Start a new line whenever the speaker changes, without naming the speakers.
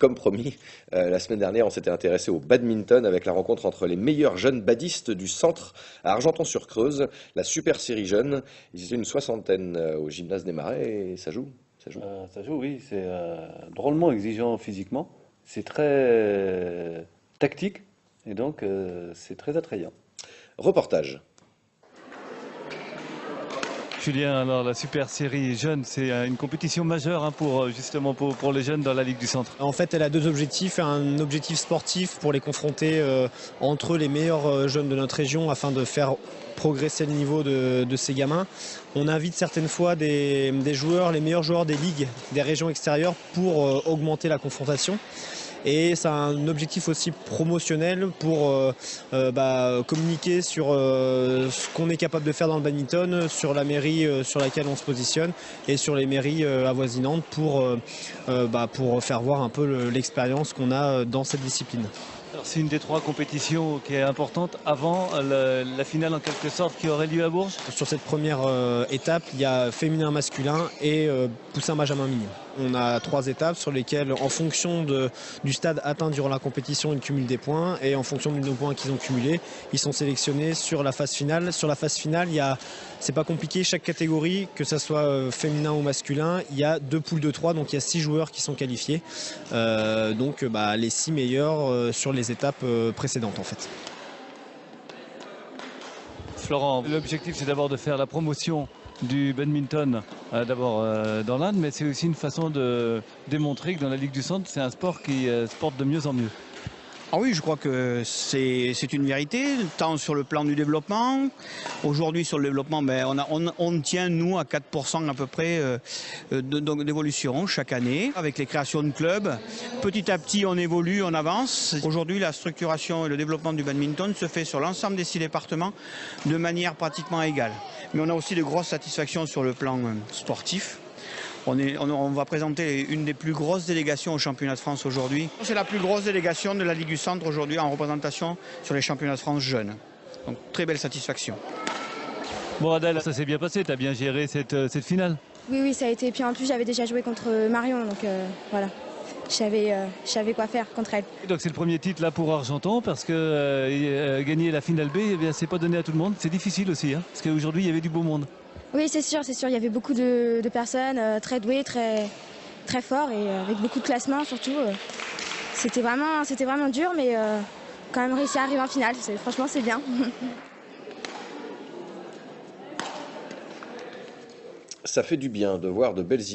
comme promis, la semaine dernière, on s'était intéressé au badminton avec la rencontre entre les meilleurs jeunes badistes du centre à Argenton-sur-Creuse, la Super Série Jeunes. Ils étaient une soixantaine au gymnase des Marais et ça joue. Ça joue.
Ça joue, oui, c'est drôlement exigeant physiquement, c'est très tactique et donc c'est très attrayant.
Reportage.
Julien, alors la Super Série Jeunes, c'est une compétition majeure pour justement pour les jeunes dans la Ligue du Centre.
En fait, elle a deux objectifs. Un objectif sportif pour les confronter entre les meilleurs jeunes de notre région afin de faire progresser le niveau de ces gamins. On invite certaines fois des joueurs, les meilleurs joueurs des ligues, des régions extérieures pour augmenter la confrontation. Et c'est un objectif aussi promotionnel pour communiquer sur ce qu'on est capable de faire dans le badminton, sur la mairie sur laquelle on se positionne et sur les mairies avoisinantes pour faire voir un peu l'expérience qu'on a dans cette discipline.
C'est une des trois compétitions qui est importante avant la finale en quelque sorte qui aurait lieu à Bourges.
Sur cette première étape, il y a féminin, masculin et poussin benjamin mignon. On a trois étapes sur lesquelles, en fonction du stade atteint durant la compétition, ils cumulent des points et en fonction des points qu'ils ont cumulés, ils sont sélectionnés sur la phase finale. Sur la phase finale, c'est pas compliqué, chaque catégorie, que ce soit féminin ou masculin, il y a deux poules de 3, donc il y a 6 joueurs qui sont qualifiés. Les 6 meilleurs sur les étapes précédentes en fait.
Florent, l'objectif c'est d'abord de faire la promotion du badminton dans l'Inde, mais c'est aussi une façon de démontrer que dans la Ligue du Centre, c'est un sport qui se porte de mieux en mieux.
Ah oui, je crois que c'est une vérité, tant sur le plan du développement. Aujourd'hui, sur le développement, on tient, nous, à 4% à peu près d'évolution chaque année. Avec les créations de clubs, petit à petit, on évolue, on avance. Aujourd'hui, la structuration et le développement du badminton se fait sur l'ensemble des 6 départements de manière pratiquement égale. Mais on a aussi de grosses satisfactions sur le plan sportif. On va présenter une des plus grosses délégations au championnat de France aujourd'hui. C'est la plus grosse délégation de la Ligue du Centre aujourd'hui en représentation sur les championnats de France jeunes. Donc très belle satisfaction.
Bon Adèle, ça s'est bien passé, tu as bien géré cette finale?
Oui, ça a été. Puis en plus, j'avais déjà joué contre Marion, donc voilà. Je savais quoi faire contre elle.
Donc c'est le premier titre là pour Argenton parce que gagner la finale B, c'est pas donné à tout le monde. C'est difficile aussi, parce qu'aujourd'hui il y avait du beau monde.
Oui, c'est sûr. Il y avait beaucoup de personnes très douées, très forts et avec beaucoup de classement surtout. C'était vraiment dur, mais quand même réussi à arriver en finale. Franchement, c'est bien.
Ça fait du bien de voir de belles